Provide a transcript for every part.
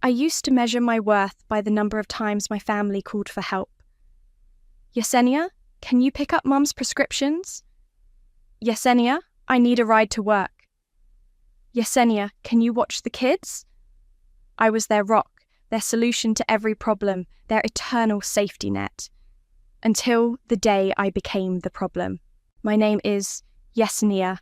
I used to measure my worth by the number of times my family called for help. Yesenia, can you pick up Mum's prescriptions? Yesenia, I need a ride to work. Yesenia, can you watch the kids? I was their rock, their solution to every problem, their eternal safety net. Until the day I became the problem. My name is Yesenia,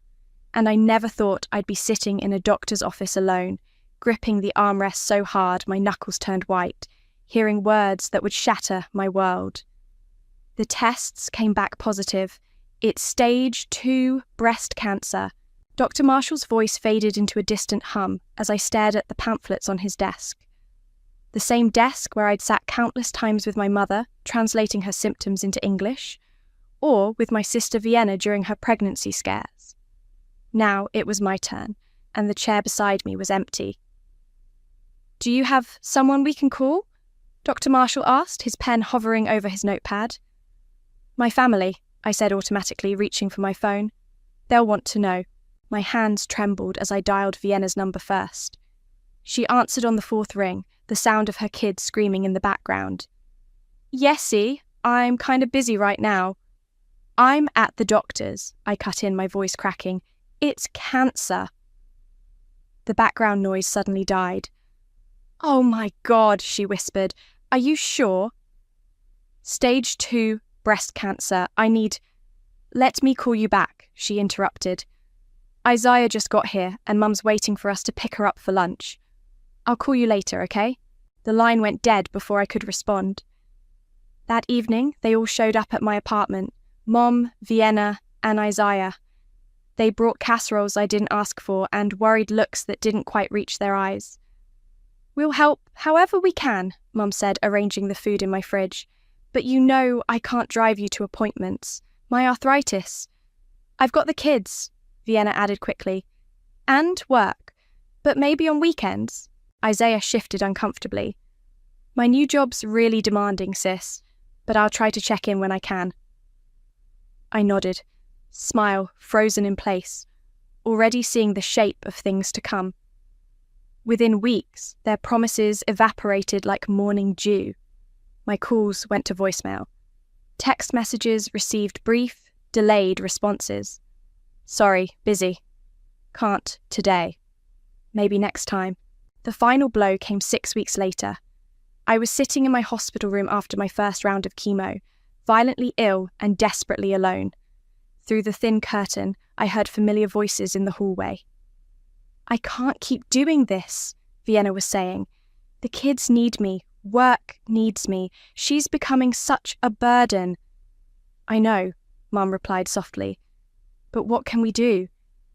and I never thought I'd be sitting in a doctor's office alone, gripping the armrest so hard my knuckles turned white, hearing words that would shatter my world. The tests came back positive. It's stage 2 breast cancer. Dr. Marshall's voice faded into a distant hum as I stared at the pamphlets on his desk. The same desk where I'd sat countless times with my mother, translating her symptoms into English, or with my sister Vienna during her pregnancy scares. Now it was my turn, and the chair beside me was empty. Do you have someone we can call? Dr. Marshall asked, his pen hovering over his notepad. My family, I said automatically, reaching for my phone. They'll want to know. My hands trembled as I dialed Vienna's number first. She answered on the 4th ring, the sound of her kids screaming in the background. Yessie, I'm kind of busy right now. I'm at the doctor's, I cut in, my voice cracking. It's cancer. The background noise suddenly died. Oh my God, she whispered. Are you sure? Stage 2 breast cancer. Let me call you back, she interrupted. Isaiah just got here and Mum's waiting for us to pick her up for lunch. I'll call you later, okay? The line went dead before I could respond. That evening, they all showed up at my apartment. Mom, Vienna, and Isaiah. They brought casseroles I didn't ask for and worried looks that didn't quite reach their eyes. We'll help however we can, Mum said, arranging the food in my fridge. But you know I can't drive you to appointments. My arthritis. I've got the kids, Vienna added quickly. And work. But maybe on weekends. Isaiah shifted uncomfortably. My new job's really demanding, sis, but I'll try to check in when I can. I nodded, smile frozen in place, already seeing the shape of things to come. Within weeks, their promises evaporated like morning dew. My calls went to voicemail. Text messages received brief, delayed responses. Sorry, busy. Can't today. Maybe next time. The final blow came 6 weeks later. I was sitting in my hospital room after my first round of chemo, violently ill and desperately alone. Through the thin curtain, I heard familiar voices in the hallway. I can't keep doing this, Vienna was saying. The kids need me. Work needs me. She's becoming such a burden. I know, Mum replied softly. But what can we do?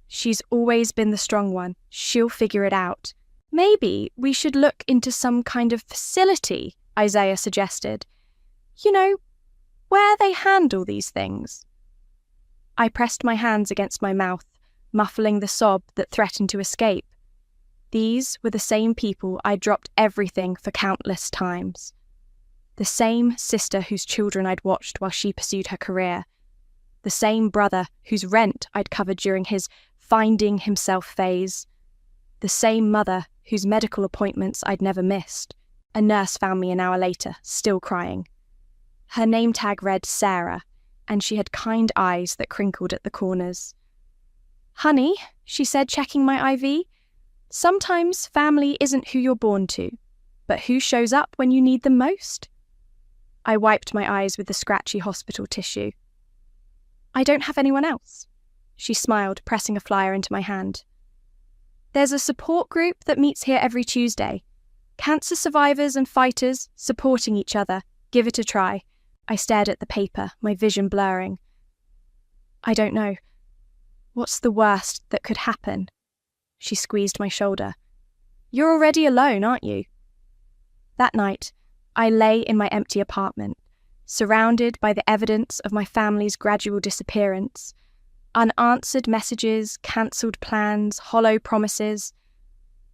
She's always been the strong one. She'll figure it out. Maybe we should look into some kind of facility, Isaiah suggested. You know, where they handle these things. I pressed my hands against my mouth, muffling the sob that threatened to escape. These were the same people I'd dropped everything for countless times. The same sister whose children I'd watched while she pursued her career. The same brother whose rent I'd covered during his finding himself phase. The same mother whose medical appointments I'd never missed. A nurse found me an hour later, still crying. Her name tag read Sarah, and she had kind eyes that crinkled at the corners. Honey, she said, checking my IV, sometimes family isn't who you're born to, but who shows up when you need them most? I wiped my eyes with the scratchy hospital tissue. I don't have anyone else, she smiled, pressing a flyer into my hand. There's a support group that meets here every Tuesday. Cancer survivors and fighters supporting each other. Give it a try. I stared at the paper, my vision blurring. I don't know. What's the worst that could happen? She squeezed my shoulder. You're already alone, aren't you? That night, I lay in my empty apartment, surrounded by the evidence of my family's gradual disappearance. Unanswered messages, cancelled plans, hollow promises.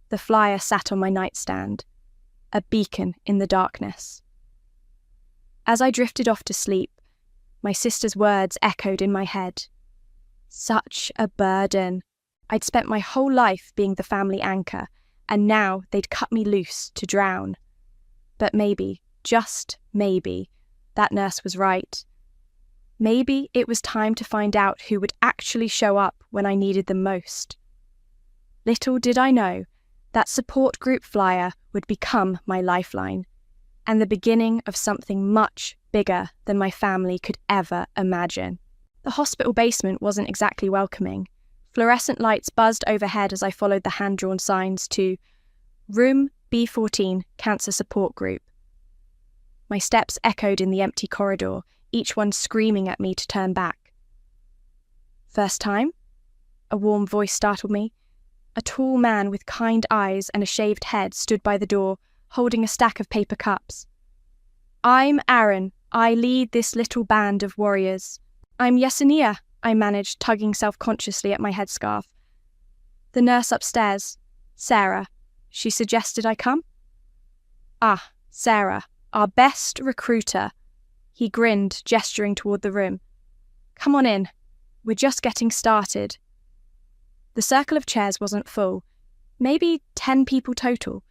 The flyer sat on my nightstand, a beacon in the darkness. As I drifted off to sleep, my sister's words echoed in my head. Such a burden. I'd spent my whole life being the family anchor, and now they'd cut me loose to drown. But maybe, just maybe, that nurse was right. Maybe it was time to find out who would actually show up when I needed them most. Little did I know that support group flyer would become my lifeline, and the beginning of something much bigger than my family could ever imagine. The hospital basement wasn't exactly welcoming. Fluorescent lights buzzed overhead as I followed the hand-drawn signs to Room B14 Cancer Support Group. My steps echoed in the empty corridor, each one screaming at me to turn back. First time? A warm voice startled me. A tall man with kind eyes and a shaved head stood by the door, holding a stack of paper cups. I'm Aaron. I lead this little band of warriors. I'm Yesenia, I managed, tugging self-consciously at my headscarf. The nurse upstairs, Sarah. She suggested I come? Ah, Sarah, our best recruiter. He grinned, gesturing toward the room. Come on in. We're just getting started. The circle of chairs wasn't full. Maybe 10 people total.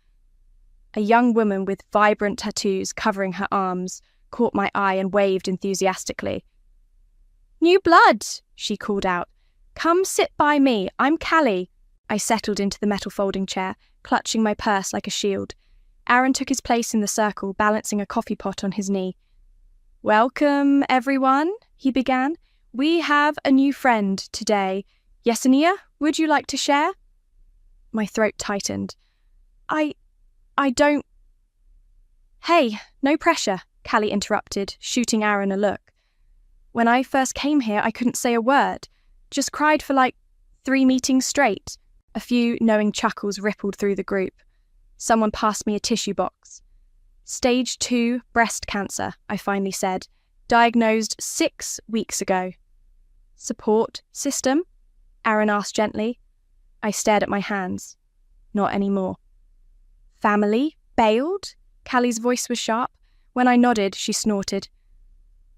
A young woman with vibrant tattoos covering her arms caught my eye and waved enthusiastically. New blood, she called out. Come sit by me. I'm Callie. I settled into the metal folding chair, clutching my purse like a shield. Aaron took his place in the circle, balancing a coffee pot on his knee. Welcome, everyone, he began. We have a new friend today. Yesenia, would you like to share? My throat tightened. I don't... Hey, no pressure, Callie interrupted, shooting Aaron a look. When I first came here, I couldn't say a word. Just cried for 3 meetings straight. A few knowing chuckles rippled through the group. Someone passed me a tissue box. Stage 2 breast cancer, I finally said. Diagnosed 6 weeks ago. Support system? Aaron asked gently. I stared at my hands. Not anymore. Family? Bailed? Callie's voice was sharp. When I nodded, she snorted.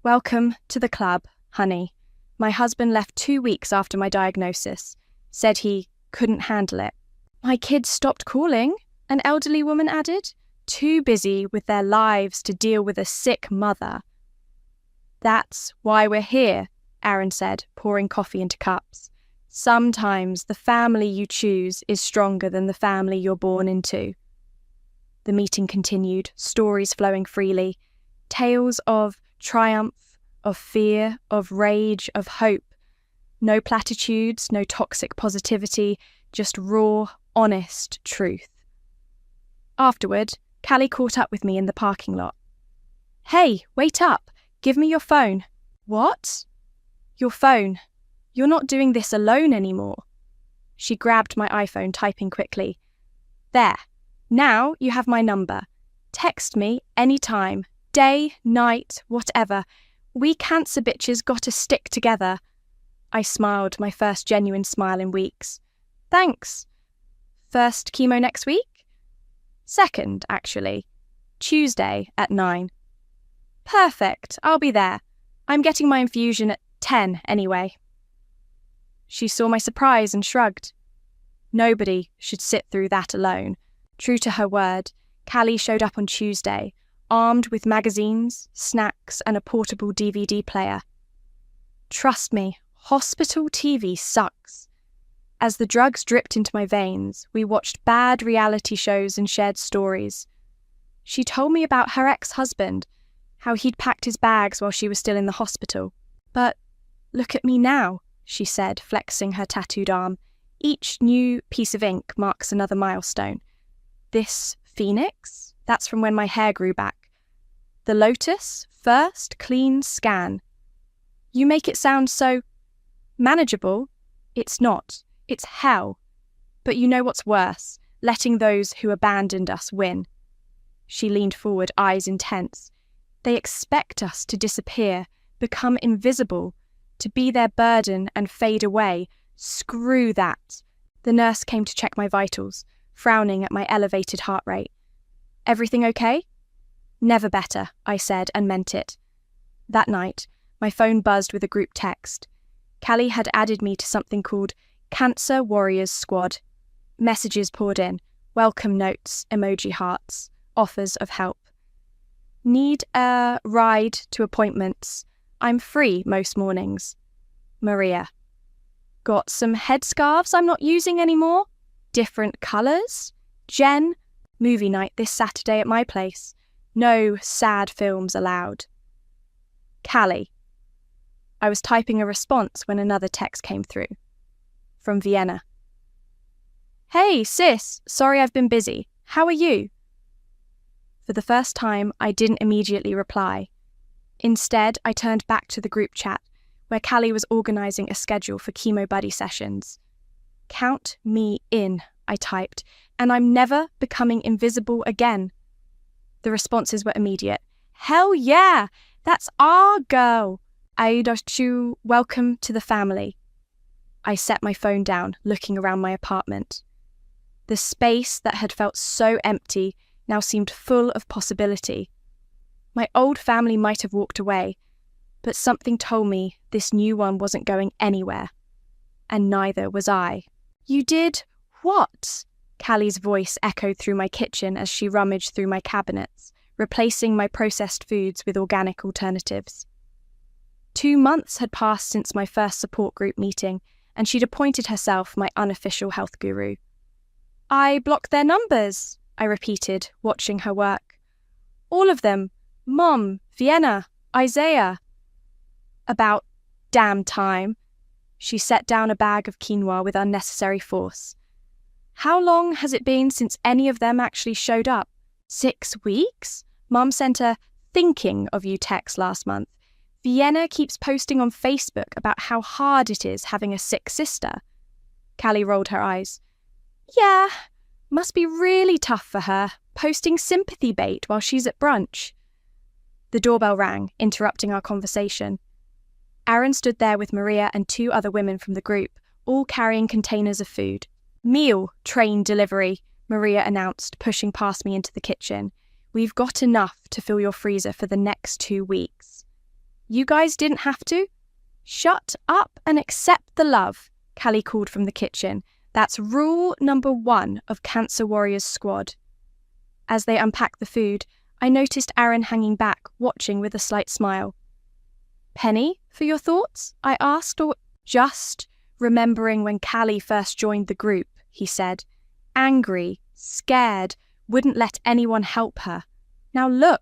Welcome to the club, honey. My husband left 2 weeks after my diagnosis. Said he couldn't handle it. My kids stopped calling, an elderly woman added. Too busy with their lives to deal with a sick mother. That's why we're here, Aaron said, pouring coffee into cups. Sometimes the family you choose is stronger than the family you're born into. The meeting continued, stories flowing freely. Tales of triumph, of fear, of rage, of hope. No platitudes, no toxic positivity, just raw, honest truth. Afterward, Callie caught up with me in the parking lot. Hey, wait up. Give me your phone. What? Your phone. You're not doing this alone anymore. She grabbed my iPhone, typing quickly. There. Now you have my number. Text me anytime. Day, night, whatever. We cancer bitches gotta stick together. I smiled, my first genuine smile in weeks. Thanks. First chemo next week? Second, actually. Tuesday at 9. Perfect, I'll be there. I'm getting my infusion at 10 anyway. She saw my surprise and shrugged. Nobody should sit through that alone. True to her word, Callie showed up on Tuesday, armed with magazines, snacks, and a portable DVD player. Trust me, hospital TV sucks. As the drugs dripped into my veins, we watched bad reality shows and shared stories. She told me about her ex-husband, how he'd packed his bags while she was still in the hospital. But look at me now, she said, flexing her tattooed arm. Each new piece of ink marks another milestone. This phoenix? That's from when my hair grew back. The lotus? First clean scan. You make it sound so manageable. It's not. It's hell. But you know what's worse? Letting those who abandoned us win. She leaned forward, eyes intense. They expect us to disappear, become invisible, to be their burden and fade away. Screw that. The nurse came to check my vitals, frowning at my elevated heart rate. Everything okay? Never better, I said and meant it. That night, my phone buzzed with a group text. Callie had added me to something called Cancer Warriors Squad. Messages poured in. welcome notes, emoji hearts, offers of help. Need a ride to appointments. I'm free most mornings. Maria. Got some headscarves I'm not using anymore? Different colours? Jen. Movie night this Saturday at my place. No sad films allowed. Callie. I was typing a response when another text came through. From Vienna. Hey, sis, sorry I've been busy. How are you? For the first time, I didn't immediately reply. Instead, I turned back to the group chat, where Callie was organising a schedule for chemo buddy sessions. Count me in, I typed, and I'm never becoming invisible again. The responses were immediate. Hell yeah, that's our girl. Aidochu, welcome to the family. I set my phone down, looking around my apartment. The space that had felt so empty now seemed full of possibility. My old family might have walked away, but something told me this new one wasn't going anywhere. And neither was I. You did what? Callie's voice echoed through my kitchen as she rummaged through my cabinets, replacing my processed foods with organic alternatives. 2 months had passed since my first support group meeting, and she'd appointed herself my unofficial health guru. I blocked their numbers, I repeated, watching her work. All of them. Mom, Vienna, Isaiah. About damn time. She set down a bag of quinoa with unnecessary force. How long has it been since any of them actually showed up? 6 weeks? Mum sent a thinking of you text last month. Vienna keeps posting on Facebook about how hard it is having a sick sister. Callie rolled her eyes. Yeah, must be really tough for her, posting sympathy bait while she's at brunch. The doorbell rang, interrupting our conversation. Aaron stood there with Maria and 2 other women from the group, all carrying containers of food. Meal train delivery, Maria announced, pushing past me into the kitchen. We've got enough to fill your freezer for the next 2 weeks. You guys didn't have to? Shut up and accept the love, Callie called from the kitchen. That's rule number 1 of Cancer Warriors Squad. As they unpacked the food, I noticed Aaron hanging back, watching with a slight smile. Penny, for your thoughts? I asked, or just remembering when Callie first joined the group, he said. Angry, scared, wouldn't let anyone help her. Now look.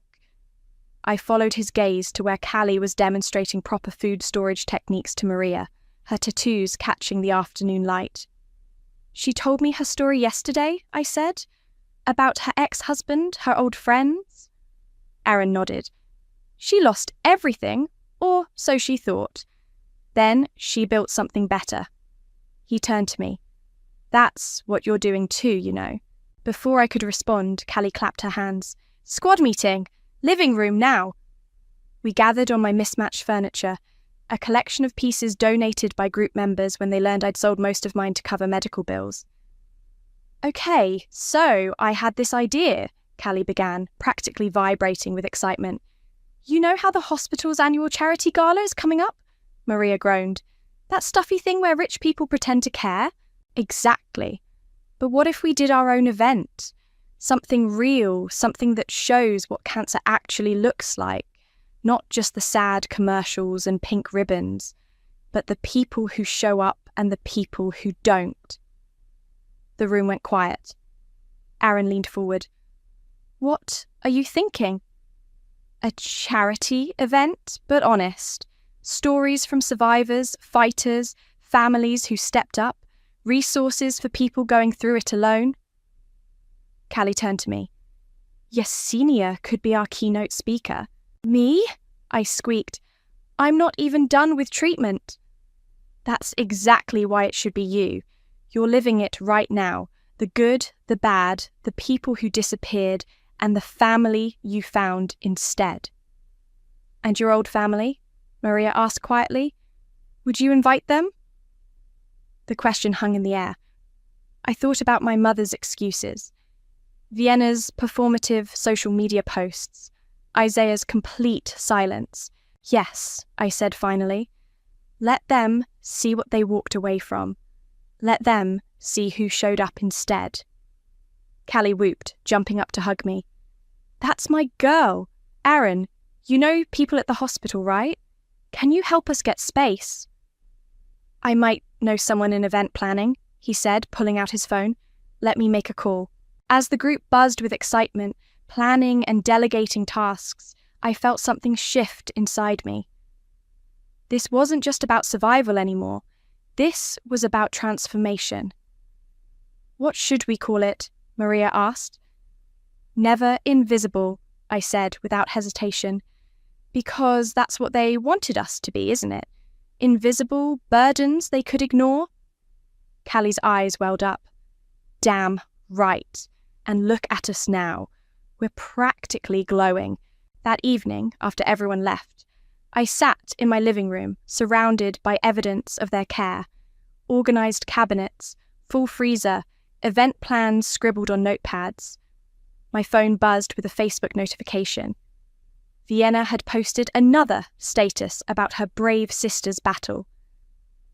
I followed his gaze to where Callie was demonstrating proper food storage techniques to Maria, her tattoos catching the afternoon light. She told me her story yesterday, I said. About her ex-husband, her old friends? Aaron nodded. She lost everything, or so she thought. Then she built something better. He turned to me. That's what you're doing too, you know. Before I could respond, Callie clapped her hands. Squad meeting! Living room now! We gathered on my mismatched furniture, a collection of pieces donated by group members when they learned I'd sold most of mine to cover medical bills. Okay, so I had this idea, Callie began, practically vibrating with excitement. You know how the hospital's annual charity gala is coming up? Maria groaned. That stuffy thing where rich people pretend to care? Exactly. But what if we did our own event? Something real, something that shows what cancer actually looks like. Not just the sad commercials and pink ribbons, but the people who show up and the people who don't. The room went quiet. Aaron leaned forward. What are you thinking? A charity event, but honest. Stories from survivors, fighters, families who stepped up, resources for people going through it alone. Callie turned to me. Yesenia could be our keynote speaker. Me? I squeaked. I'm not even done with treatment. That's exactly why it should be you. You're living it right now. The good, the bad, the people who disappeared, and the family you found instead. And your old family? Maria asked quietly. Would you invite them? The question hung in the air. I thought about my mother's excuses. Vienna's performative social media posts. Isaiah's complete silence. Yes, I said finally. Let them see what they walked away from. Let them see who showed up instead. Callie whooped, jumping up to hug me. That's my girl. Aaron, you know people at the hospital, right? Can you help us get space? I might know someone in event planning, he said, pulling out his phone. Let me make a call. As the group buzzed with excitement, planning and delegating tasks, I felt something shift inside me. This wasn't just about survival anymore. This was about transformation. What should we call it? Maria asked. Never invisible, I said without hesitation. Because that's what they wanted us to be, isn't it? Invisible burdens they could ignore? Callie's eyes welled up. Damn right. And look at us now. We're practically glowing. That evening, after everyone left, I sat in my living room, surrounded by evidence of their care. Organised cabinets, full freezer, event plans scribbled on notepads. My phone buzzed with a Facebook notification. Vienna had posted another status about her brave sister's battle.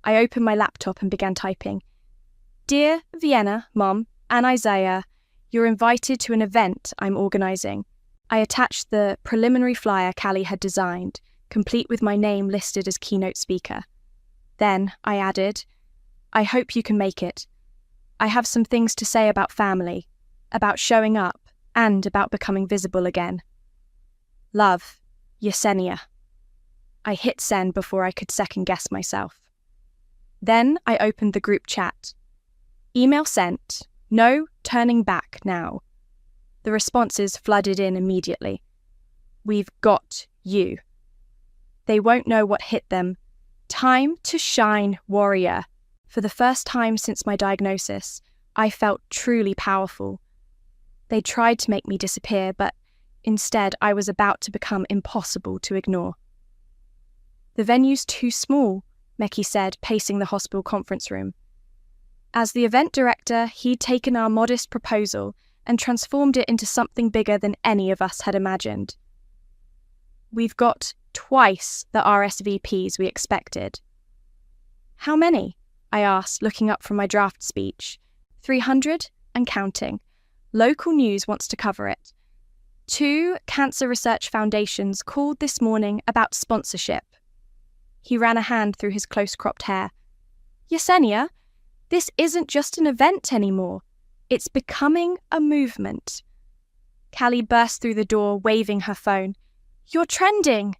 I opened my laptop and began typing. Dear Vienna, Mom, and Isaiah, you're invited to an event I'm organising. I attached the preliminary flyer Callie had designed, complete with my name listed as keynote speaker. Then I added, I hope you can make it. I have some things to say about family, about showing up, and about becoming visible again. Love, Yesenia. I hit send before I could second-guess myself. Then I opened the group chat. Email sent. No turning back now. The responses flooded in immediately. We've got you. They won't know what hit them. Time to shine, warrior. For the first time since my diagnosis, I felt truly powerful. They tried to make me disappear, but instead I was about to become impossible to ignore. The venue's too small, Meki said, pacing the hospital conference room. As the event director, he'd taken our modest proposal and transformed it into something bigger than any of us had imagined. We've got twice the RSVPs we expected. How many? I asked, looking up from my draft speech. 300 and counting. Local news wants to cover it. 2 cancer research foundations called this morning about sponsorship. He ran a hand through his close-cropped hair. Yesenia, this isn't just an event anymore. It's becoming a movement. Callie burst through the door, waving her phone. You're trending.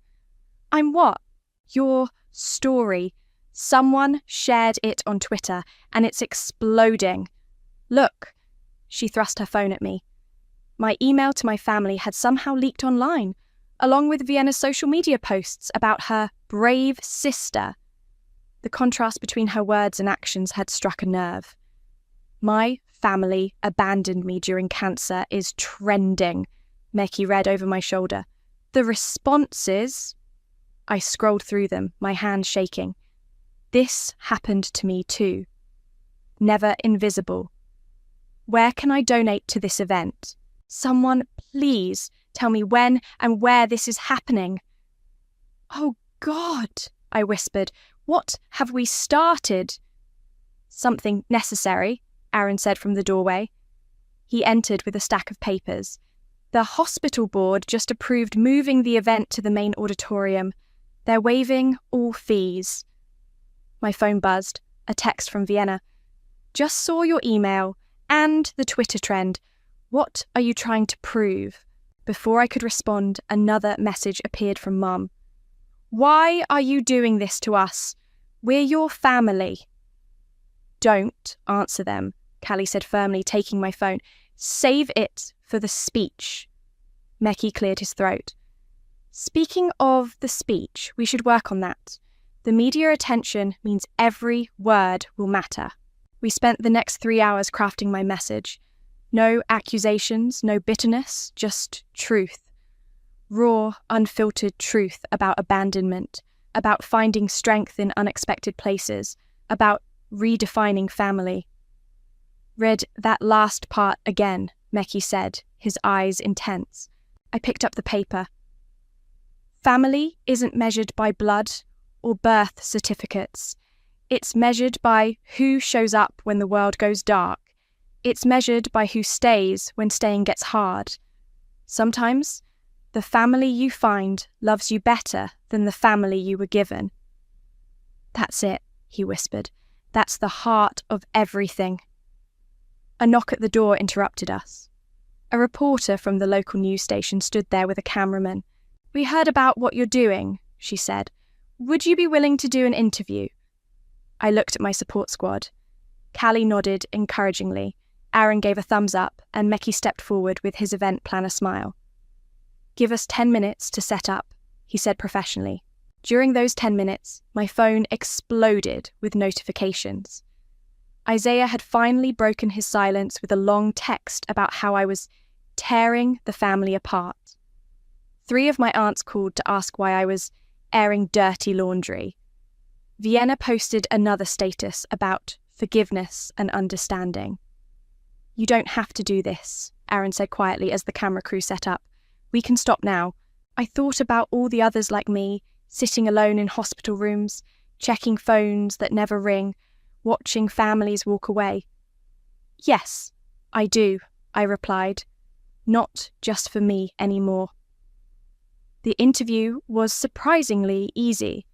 I'm what? Your story. Someone shared it on Twitter, and it's exploding. Look. She thrust her phone at me. My email to my family had somehow leaked online, along with Vienna's social media posts about her brave sister. The contrast between her words and actions had struck a nerve. My family abandoned me during cancer is trending, Meki read over my shoulder. The responses... I scrolled through them, my hand shaking. This happened to me too. Never invisible. Where can I donate to this event? Someone, please, tell me when and where this is happening. Oh God, I whispered. What have we started? Something necessary, Aaron said from the doorway. He entered with a stack of papers. The hospital board just approved moving the event to the main auditorium. They're waiving all fees. My phone buzzed. A text from Vienna. Just saw your email and the Twitter trend. What are you trying to prove? Before I could respond, another message appeared from Mum. Why are you doing this to us? We're your family. Don't answer them, Callie said firmly, taking my phone. Save it for the speech. Meki cleared his throat. Speaking of the speech, we should work on that. The media attention means every word will matter. We spent the next 3 hours crafting my message. No accusations, no bitterness, just truth. Raw, unfiltered truth about abandonment, about finding strength in unexpected places, about redefining family. Read that last part again, Meki said, his eyes intense. I picked up the paper. Family isn't measured by blood or birth certificates. It's measured by who shows up when the world goes dark. It's measured by who stays when staying gets hard. Sometimes, the family you find loves you better than the family you were given. That's it, he whispered. That's the heart of everything. A knock at the door interrupted us. A reporter from the local news station stood there with a cameraman. "We heard about what you're doing," she said. "Would you be willing to do an interview?" I looked at my support squad. Callie nodded encouragingly. Aaron gave a thumbs up, and Mekki stepped forward with his event planner smile. "Give us 10 minutes to set up," he said professionally. During those 10 minutes, my phone exploded with notifications. Isaiah had finally broken his silence with a long text about how I was tearing the family apart. 3 of my aunts called to ask why I was airing dirty laundry. Vienna posted another status about forgiveness and understanding. "You don't have to do this," Aaron said quietly as the camera crew set up. "We can stop now. I thought about all the others like me, sitting alone in hospital rooms, checking phones that never ring, watching families walk away." "Yes, I do," I replied. "Not just for me anymore." The interview was surprisingly easy.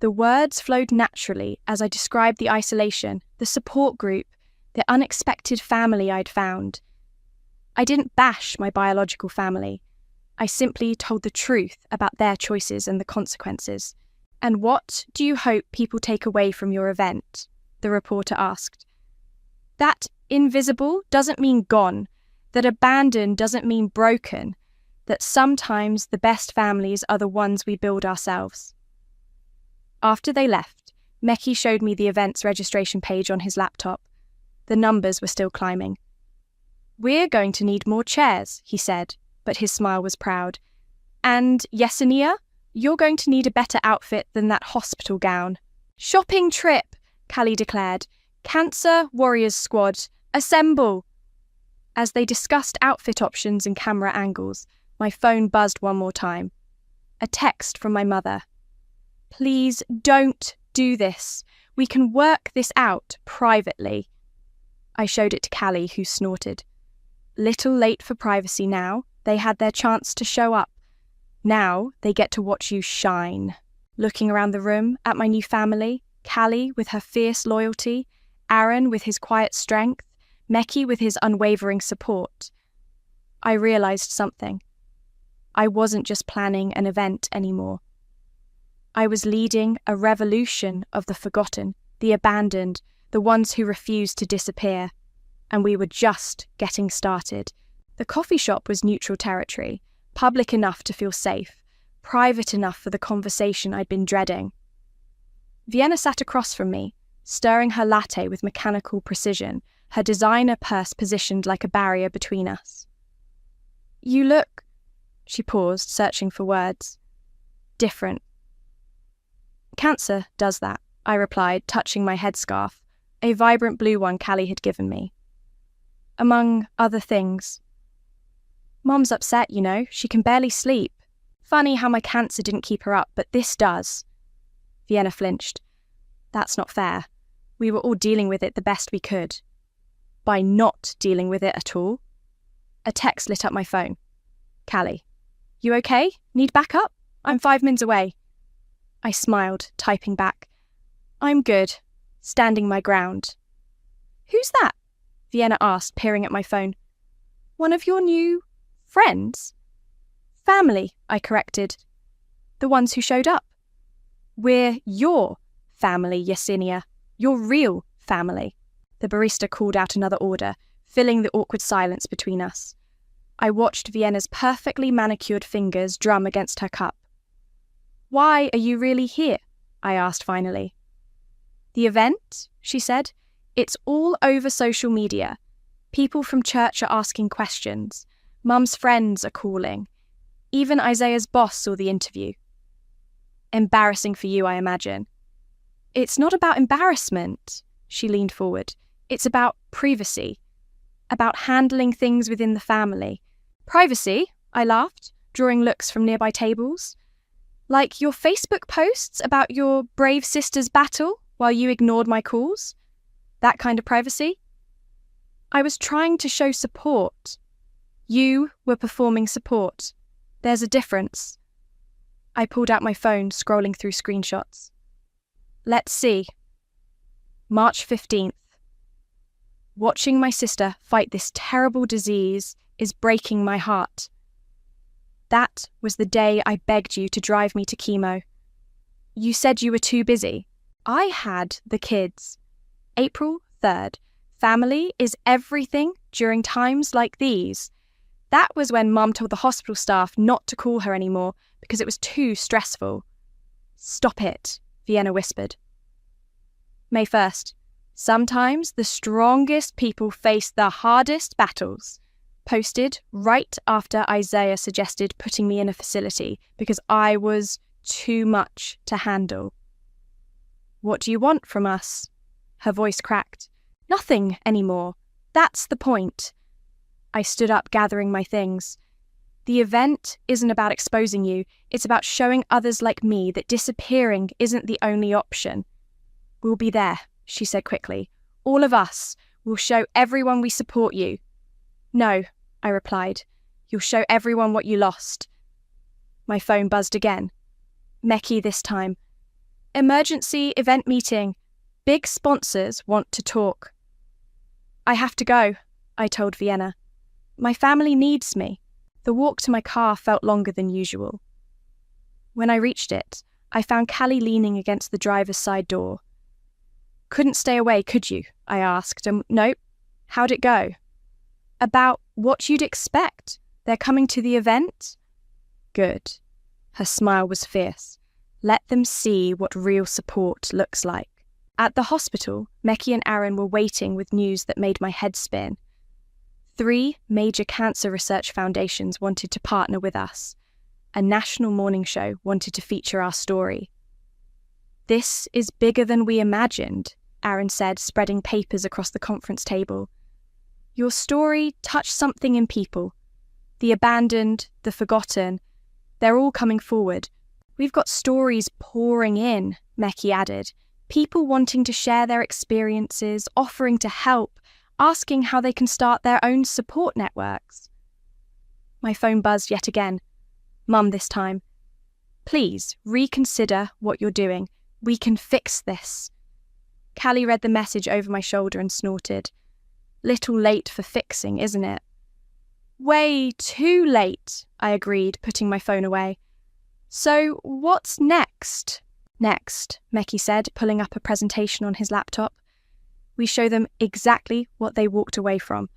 The words flowed naturally as I described the isolation, the support group, the unexpected family I'd found. I didn't bash my biological family. I simply told the truth about their choices and the consequences. "And what do you hope people take away from your event?" the reporter asked. "That invisible doesn't mean gone, that abandoned doesn't mean broken, that sometimes the best families are the ones we build ourselves." After they left, Mekki showed me the event's registration page on his laptop. The numbers were still climbing. "We're going to need more chairs," he said, but his smile was proud. "And Yesenia, you're going to need a better outfit than that hospital gown." "Shopping trip," Callie declared. "Cancer Warriors Squad, assemble." As they discussed outfit options and camera angles, my phone buzzed one more time. A text from my mother. "Please don't do this. We can work this out privately." I showed it to Callie, who snorted. Little late for privacy now. They had their chance to show up. Now they get to watch you shine. Looking around the room at my new family, Callie with her fierce loyalty, Aaron with his quiet strength, Mekki with his unwavering support, I realized something. I wasn't just planning an event anymore. I was leading a revolution of the forgotten, the abandoned, the ones who refused to disappear. And we were just getting started. The coffee shop was neutral territory, public enough to feel safe, private enough for the conversation I'd been dreading. Vienna sat across from me, stirring her latte with mechanical precision, her designer purse positioned like a barrier between us. "You look," she paused, searching for words, "different." "Cancer does that," I replied, touching my headscarf, a vibrant blue one Callie had given me. "Among other things. Mom's upset, you know. She can barely sleep. Funny how my cancer didn't keep her up, but this does." Vienna flinched. "That's not fair. We were all dealing with it the best we could." "By not dealing with it at all?" A text lit up my phone. "Callie, you okay? Need backup? I'm 5 minutes away." I smiled, typing back. "I'm good. Standing my ground." "Who's that?" Vienna asked, peering at my phone. "One of your new friends?" "Family," I corrected. "The ones who showed up." "We're your family, Yesenia. Your real family." The barista called out another order, filling the awkward silence between us. I watched Vienna's perfectly manicured fingers drum against her cup. "Why are you really here?" I asked finally. "The event," she said. "It's all over social media. People from church are asking questions. Mum's friends are calling. Even Isaiah's boss saw the interview." "Embarrassing for you, I imagine." "It's not about embarrassment," she leaned forward. "It's about privacy. About handling things within the family." "Privacy?" I laughed, drawing looks from nearby tables. "Like your Facebook posts about your brave sister's battle while you ignored my calls? That kind of privacy?" I was trying to show support. You were performing support. There's a difference. I pulled out my phone, scrolling through screenshots. Let's see. March 15th. Watching my sister fight this terrible disease is breaking my heart. That was the day I begged you to drive me to chemo. You said you were too busy. I had the kids. April 3rd. Family is everything during times like these. That was when Mum told the hospital staff not to call her anymore because it was too stressful. Stop it, Vienna whispered. May 1st. Sometimes the strongest people face the hardest battles. Posted right after Isaiah suggested putting me in a facility because I was too much to handle. What do you want from us? Her voice cracked. Nothing anymore. That's the point. I stood up, gathering my things. The event isn't about exposing you. It's about showing others like me that disappearing isn't the only option. We'll be there, she said quickly. All of us. We'll show everyone we support you. No, I replied. You'll show everyone what you lost. My phone buzzed again. Meki this time. Emergency event meeting. Big sponsors want to talk. I have to go, I told Vienna. My family needs me. The walk to my car felt longer than usual. When I reached it, I found Callie leaning against the driver's side door. Couldn't stay away, could you? I asked, and nope. How'd it go? About what you'd expect. They're coming to the event? Good. Her smile was fierce. Let them see what real support looks like. At the hospital, Meki and Aaron were waiting with news that made my head spin. 3 major cancer research foundations wanted to partner with us. A national morning show wanted to feature our story. This is bigger than we imagined, Aaron said, spreading papers across the conference table. Your story touched something in people. The abandoned, the forgotten, they're all coming forward. We've got stories pouring in, Meki added. People wanting to share their experiences, offering to help, asking how they can start their own support networks. My phone buzzed yet again. Mum this time. Please reconsider what you're doing. We can fix this. Callie read the message over my shoulder and snorted. Little late for fixing, isn't it? Way too late, I agreed, putting my phone away. So what's next? Next, Meki said, pulling up a presentation on his laptop. We show them exactly what they walked away from.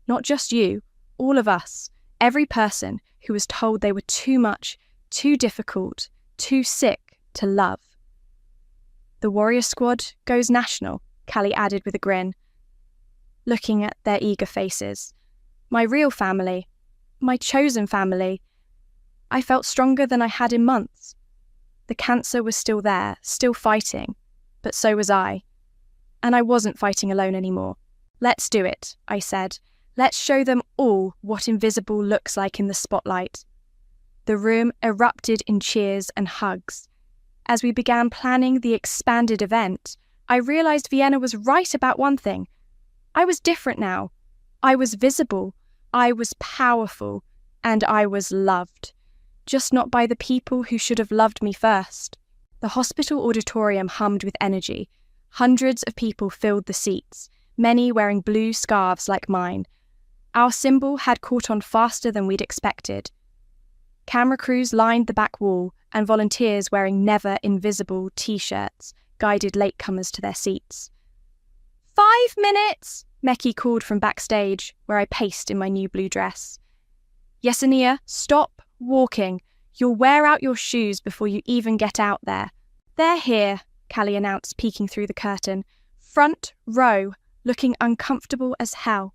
Not just you, all of us, every person who was told they were too much, too difficult, too sick to love. The Warrior Squad goes national, Callie added with a grin. Looking at their eager faces. My real family, my chosen family. I felt stronger than I had in months. The cancer was still there, still fighting, but so was I. And I wasn't fighting alone anymore. Let's do it, I said. Let's show them all what invisible looks like in the spotlight. The room erupted in cheers and hugs. As we began planning the expanded event, I realized Vienna was right about one thing. I was different now. I was visible. I was powerful. And I was loved. Just not by the people who should have loved me first. The hospital auditorium hummed with energy. Hundreds of people filled the seats, many wearing blue scarves like mine. Our symbol had caught on faster than we'd expected. Camera crews lined the back wall, and volunteers wearing never invisible t-shirts guided latecomers to their seats. 5 minutes, Meki called from backstage, where I paced in my new blue dress. Yesenia, stop walking. You'll wear out your shoes before you even get out there. They're here, Callie announced, peeking through the curtain. Front row, looking uncomfortable as hell.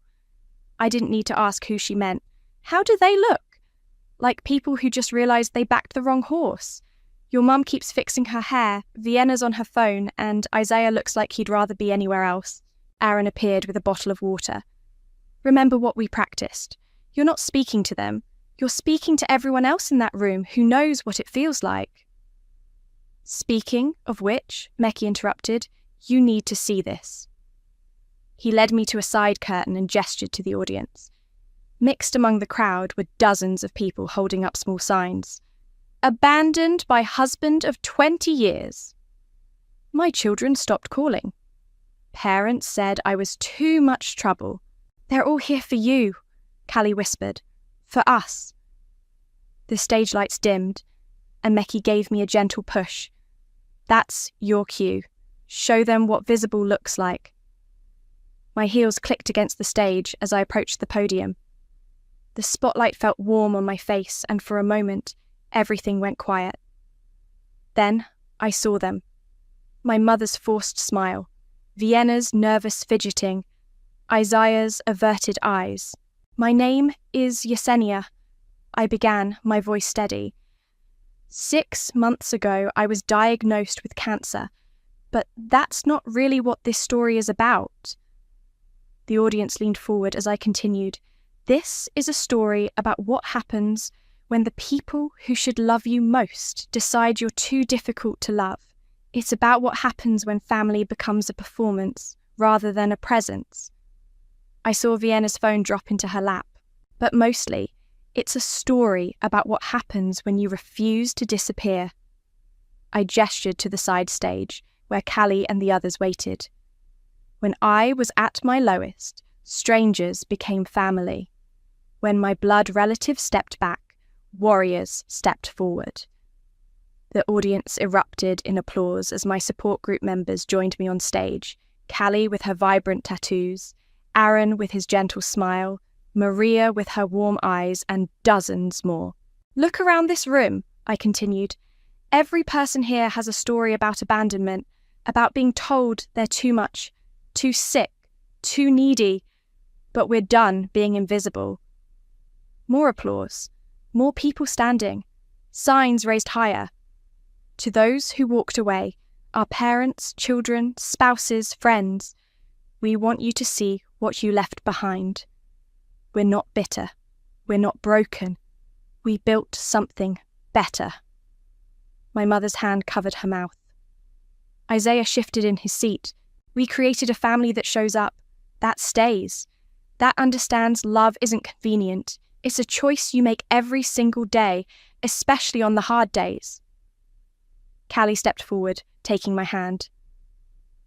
I didn't need to ask who she meant. How do they look? Like people who just realised they backed the wrong horse. Your mum keeps fixing her hair, Vienna's on her phone, and Isaiah looks like he'd rather be anywhere else. Aaron appeared with a bottle of water. Remember what we practiced. You're not speaking to them. You're speaking to everyone else in that room who knows what it feels like. Speaking of which, Meki interrupted, you need to see this. He led me to a side curtain and gestured to the audience. Mixed among the crowd were dozens of people holding up small signs. Abandoned by husband of 20 years. My children stopped calling. Parents said I was too much trouble. They're all here for you, Callie whispered. For us. The stage lights dimmed, and Meki gave me a gentle push. That's your cue. Show them what visible looks like. My heels clicked against the stage as I approached the podium. The spotlight felt warm on my face, and for a moment, everything went quiet. Then I saw them. My mother's forced smile, Vienna's nervous fidgeting, Isaiah's averted eyes. My name is Yesenia, I began, my voice steady. 6 months ago, I was diagnosed with cancer, but that's not really what this story is about. The audience leaned forward as I continued. This is a story about what happens when the people who should love you most decide you're too difficult to love. It's about what happens when family becomes a performance rather than a presence. I saw Vienna's phone drop into her lap, but mostly, it's a story about what happens when you refuse to disappear. I gestured to the side stage, where Callie and the others waited. When I was at my lowest, strangers became family. When my blood relatives stepped back, warriors stepped forward. The audience erupted in applause as my support group members joined me on stage, Callie with her vibrant tattoos, Aaron with his gentle smile, Maria with her warm eyes, and dozens more. Look around this room, I continued. Every person here has a story about abandonment, about being told they're too much, too sick, too needy, but we're done being invisible. More applause, more people standing, signs raised higher. To those who walked away, our parents, children, spouses, friends, we want you to see what you left behind. We're not bitter. We're not broken. We built something better. My mother's hand covered her mouth. Isaiah shifted in his seat. We created a family that shows up, that stays, that understands love isn't convenient. It's a choice you make every single day, especially on the hard days. Callie stepped forward, taking my hand.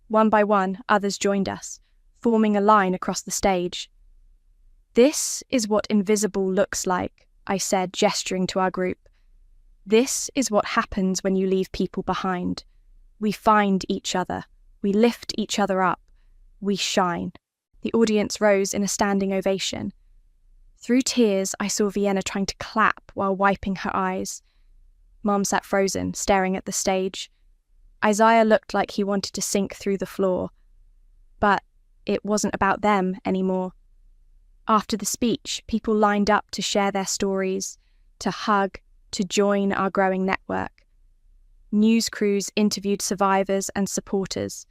One by one, others joined us, forming a line across the stage. This is what invisible looks like, I said, gesturing to our group. This is what happens when you leave people behind. We find each other. We lift each other up. We shine. The audience rose in a standing ovation. Through tears, I saw Vienna trying to clap while wiping her eyes. Mom sat frozen, staring at the stage. Isaiah looked like he wanted to sink through the floor. But it wasn't about them anymore. After the speech, people lined up to share their stories, to hug, to join our growing network. News crews interviewed survivors and supporters.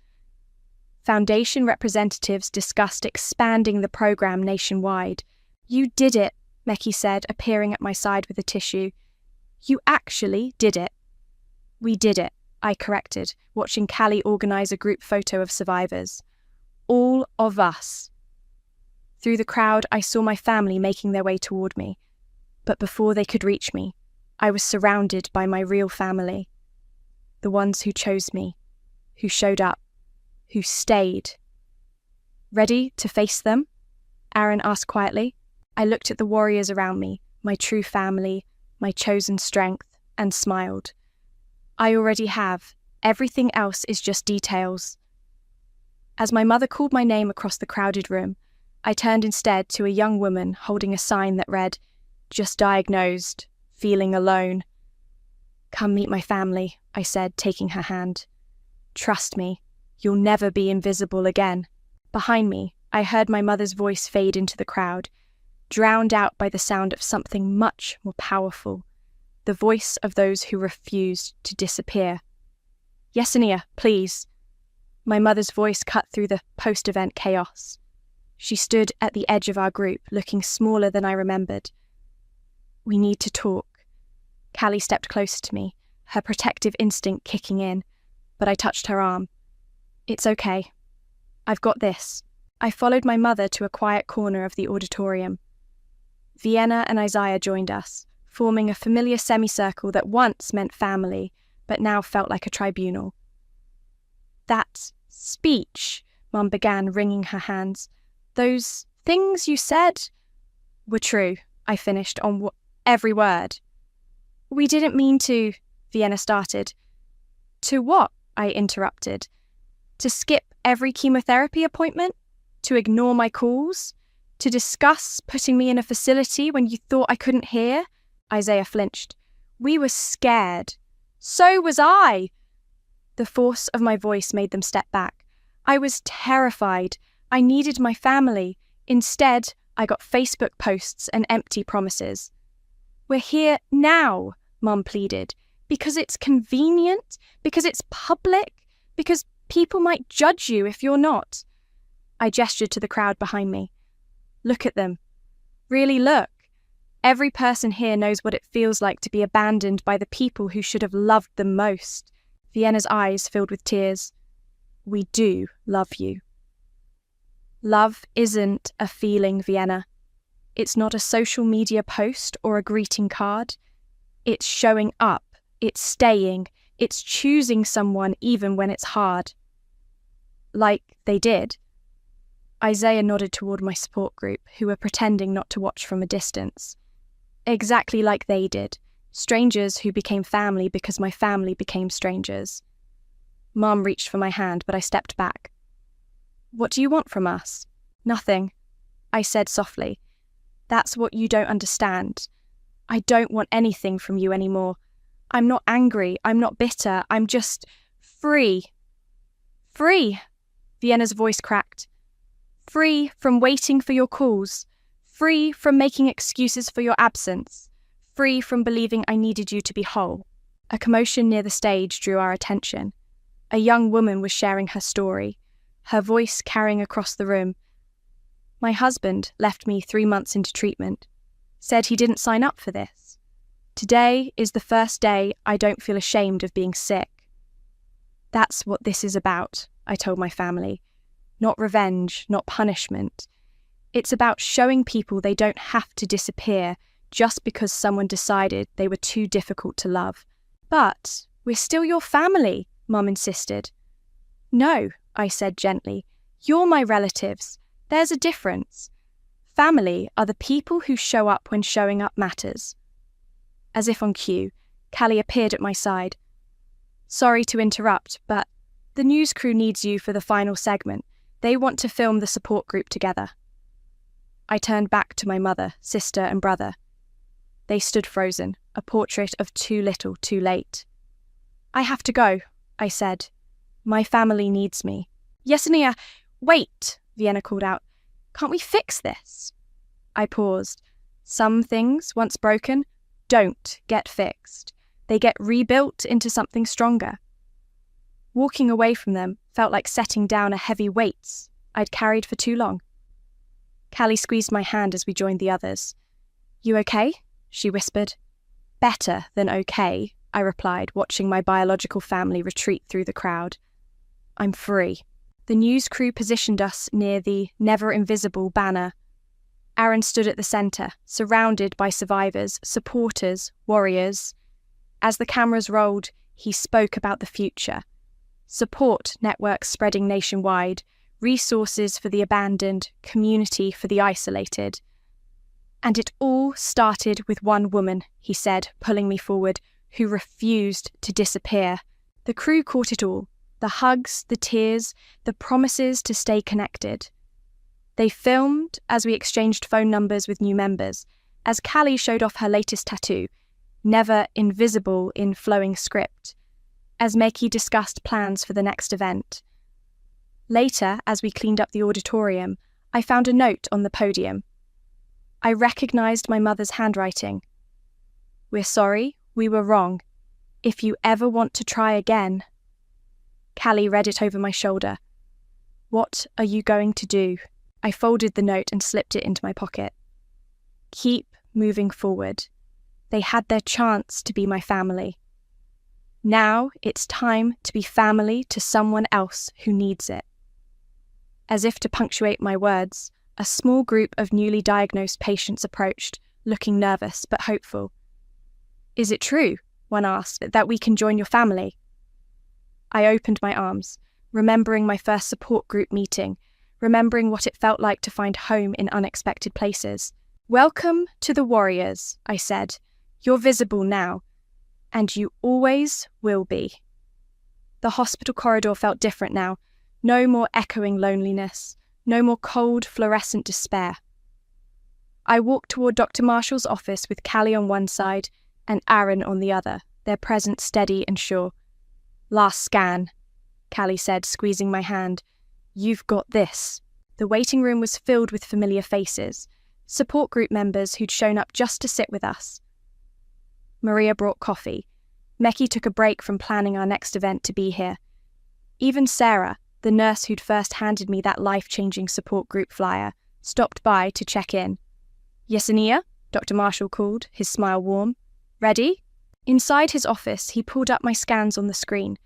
Foundation representatives discussed expanding the program nationwide. You did it, Meki said, appearing at my side with a tissue. You actually did it. We did it, I corrected, watching Callie organise a group photo of survivors. All of us. Through the crowd, I saw my family making their way toward me. But before they could reach me, I was surrounded by my real family. The ones who chose me, who showed up, who stayed. Ready to face them? Aaron asked quietly. I looked at the warriors around me, my true family, my chosen strength, and smiled. I already have. Everything else is just details. As my mother called my name across the crowded room, I turned instead to a young woman holding a sign that read, "Just diagnosed, feeling alone." "Come meet my family," I said, taking her hand. "Trust me, you'll never be invisible again." Behind me, I heard my mother's voice fade into the crowd, drowned out by the sound of something much more powerful, the voice of those who refused to disappear. "Yesenia, please." My mother's voice cut through the post-event chaos. She stood at the edge of our group, looking smaller than I remembered. "We need to talk." Callie stepped closer to me, her protective instinct kicking in, but I touched her arm. "It's okay. I've got this." I followed my mother to a quiet corner of the auditorium. Vienna and Isaiah joined us, forming a familiar semicircle that once meant family, but now felt like a tribunal. That speech, Mum began, wringing her hands. Those things you said were true, I finished on every word. We didn't mean to, Vienna started. To what? I interrupted. To skip every chemotherapy appointment? To ignore my calls? To discuss putting me in a facility when you thought I couldn't hear? Isaiah flinched. We were scared. So was I. The force of my voice made them step back. I was terrified. I needed my family. Instead, I got Facebook posts and empty promises. We're here now, Mum pleaded, because it's convenient, because it's public, because people might judge you if you're not. I gestured to the crowd behind me. Look at them. Really look. Every person here knows what it feels like to be abandoned by the people who should have loved them most. Vienna's eyes filled with tears. We do love you. Love isn't a feeling, Vienna. It's not a social media post or a greeting card. It's showing up. It's staying. It's choosing someone even when it's hard. Like they did. Isaiah nodded toward my support group, who were pretending not to watch from a distance. Exactly like they did. Strangers who became family because my family became strangers. Mum reached for my hand, but I stepped back. What do you want from us? Nothing, I said softly. That's what you don't understand. I don't want anything from you anymore. I'm not angry. I'm not bitter. I'm just free. Free, Vienna's voice cracked. Free from waiting for your calls. Free from making excuses for your absence. Free from believing I needed you to be whole. A commotion near the stage drew our attention. A young woman was sharing her story, her voice carrying across the room. My husband left me 3 months into treatment, said he didn't sign up for this. Today is the first day I don't feel ashamed of being sick. That's what this is about, I told my family. Not revenge, not punishment. It's about showing people they don't have to disappear just because someone decided they were too difficult to love. But we're still your family, Mum insisted. No, I said gently. You're my relatives. There's a difference. Family are the people who show up when showing up matters. As if on cue, Callie appeared at my side. Sorry to interrupt, but the news crew needs you for the final segment. They want to film the support group together. I turned back to my mother, sister, and brother. They stood frozen, a portrait of too little, too late. I have to go, I said. My family needs me. Yesenia, wait, Vienna called out. Can't we fix this? I paused. Some things, once broken, don't get fixed. They get rebuilt into something stronger. Walking away from them felt like setting down a heavy weight I'd carried for too long. Callie squeezed my hand as we joined the others. You okay? She whispered. Better than okay, I replied, watching my biological family retreat through the crowd. I'm free. The news crew positioned us near the Never Invisible banner. Aaron stood at the centre, surrounded by survivors, supporters, warriors. As the cameras rolled, he spoke about the future. Support networks spreading nationwide, resources for the abandoned, community for the isolated. And it all started with one woman, he said, pulling me forward, who refused to disappear. The crew caught it all, the hugs, the tears, the promises to stay connected. They filmed as we exchanged phone numbers with new members, as Callie showed off her latest tattoo, Never Invisible in flowing script, as Meki discussed plans for the next event. Later, as we cleaned up the auditorium, I found a note on the podium. I recognised my mother's handwriting. We're sorry, we were wrong. If you ever want to try again. Callie read it over my shoulder. What are you going to do? I folded the note and slipped it into my pocket. Keep moving forward. They had their chance to be my family. Now it's time to be family to someone else who needs it. As if to punctuate my words, a small group of newly diagnosed patients approached, looking nervous but hopeful. "Is it true," one asked, "that we can join your family?" I opened my arms, remembering my first support group meeting, remembering what it felt like to find home in unexpected places. "Welcome to the Warriors," I said. "You're visible now, and you always will be." The hospital corridor felt different now. No more echoing loneliness, no more cold, fluorescent despair. I walked toward Dr. Marshall's office with Callie on one side and Aaron on the other, their presence steady and sure. "Last scan," Callie said, squeezing my hand. "You've got this." The waiting room was filled with familiar faces, support group members who'd shown up just to sit with us. Maria brought coffee. Mekki took a break from planning our next event to be here. Even Sarah, the nurse who'd first handed me that life-changing support group flyer, stopped by to check in. "Yesenia?" Dr. Marshall called, his smile warm. "Ready?" Inside his office, he pulled up my scans on the screen.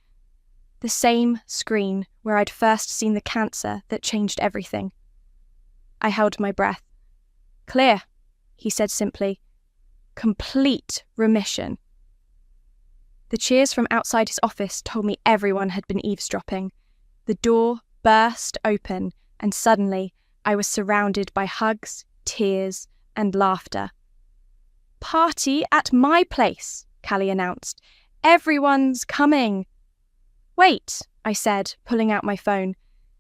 The same screen where I'd first seen the cancer that changed everything. I held my breath. "Clear," he said simply. "Complete remission." The cheers from outside his office told me everyone had been eavesdropping. The door burst open, and suddenly I was surrounded by hugs, tears, and laughter. "Party at my place," Callie announced. "Everyone's coming." "Wait," I said, pulling out my phone.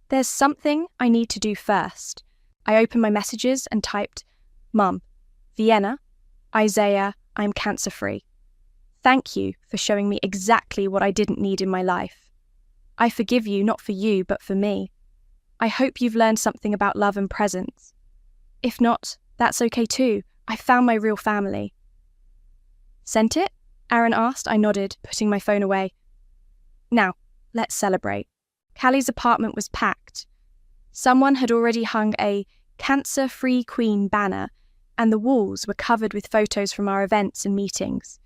"There's something I need to do first." I opened my messages and typed, "Mum, Vienna, Isaiah, I'm cancer-free. Thank you for showing me exactly what I didn't need in my life. I forgive you not for you, but for me. I hope you've learned something about love and presence. If not, that's okay too. I found my real family." "Sent it?" Aaron asked. I nodded, putting my phone away. "Now, let's celebrate." Callie's apartment was packed. Someone had already hung a "Cancer-Free Queen" banner, and the walls were covered with photos from our events and meetings.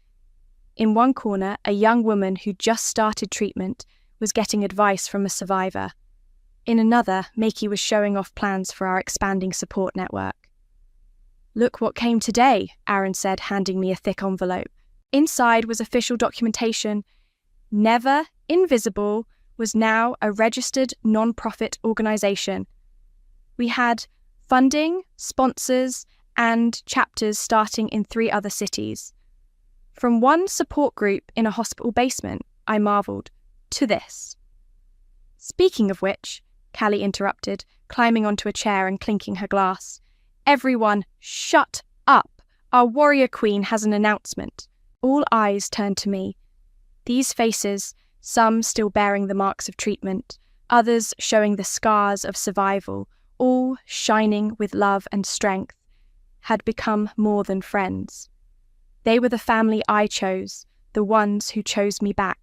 In one corner, a young woman who'd just started treatment was getting advice from a survivor. In another, Mekki was showing off plans for our expanding support network. "Look what came today," Aaron said, handing me a thick envelope. Inside was official documentation. Never Invisible was now a registered non-profit organisation. We had funding, sponsors, and chapters starting in 3 other cities. From one support group in a hospital basement, I marvelled, to this. "Speaking of which," Callie interrupted, climbing onto a chair and clinking her glass. "Everyone, shut up! Our warrior queen has an announcement." All eyes turned to me. These faces, some still bearing the marks of treatment, others showing the scars of survival, all shining with love and strength, had become more than friends. They were the family I chose, the ones who chose me back.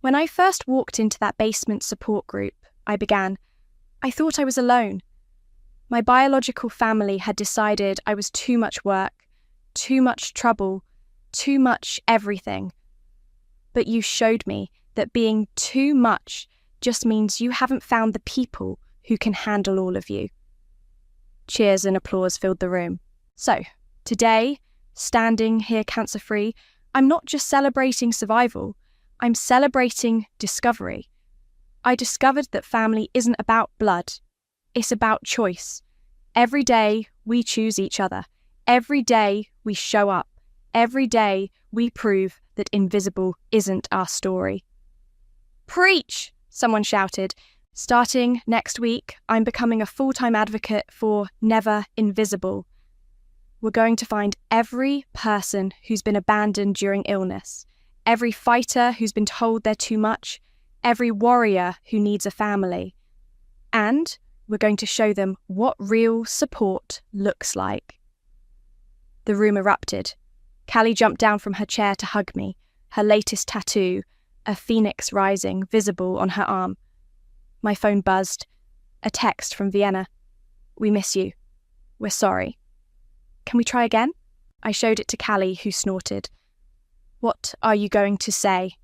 When I first walked into that basement support group, I began, I thought I was alone. My biological family had decided I was too much work, too much trouble, too much everything. But you showed me that being too much just means you haven't found the people who can handle all of you. Cheers and applause filled the room. So, today, standing here cancer-free, I'm not just celebrating survival, I'm celebrating discovery. I discovered that family isn't about blood, it's about choice. Every day we choose each other. Every day we show up. Every day we prove that invisible isn't our story. "Preach!" someone shouted. "Starting next week, I'm becoming a full-time advocate for Never Invisible. We're going to find every person who's been abandoned during illness, every fighter who's been told they're too much, every warrior who needs a family. And we're going to show them what real support looks like." The room erupted. Callie jumped down from her chair to hug me, her latest tattoo, a phoenix rising, visible on her arm. My phone buzzed. A text from Vienna. "We miss you. We're sorry. Can we try again?" I showed it to Callie, who snorted. "What are you going to say?"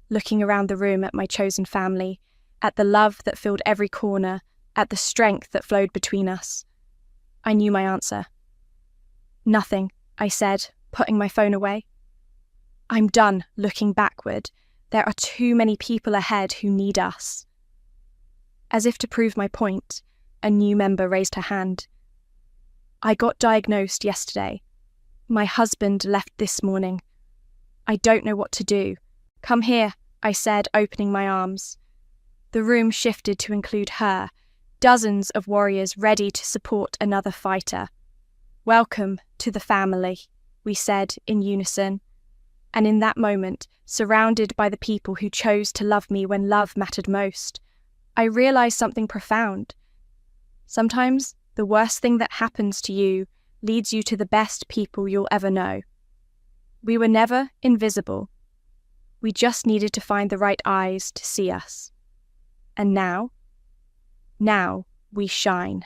Looking around the room at my chosen family, at the love that filled every corner, at the strength that flowed between us. I knew my answer. Nothing, I said, putting my phone away. I'm done looking backward. There are too many people ahead who need us. As if to prove my point, a new member raised her hand. I got diagnosed yesterday. My husband left this morning. I don't know what to do. Come here, I said, opening my arms. The room shifted to include her, dozens of warriors ready to support another fighter. Welcome to the family, we said in unison. And in that moment, surrounded by the people who chose to love me when love mattered most, I realized something profound. Sometimes the worst thing that happens to you leads you to the best people you'll ever know. We were never invisible. We just needed to find the right eyes to see us. And now we shine.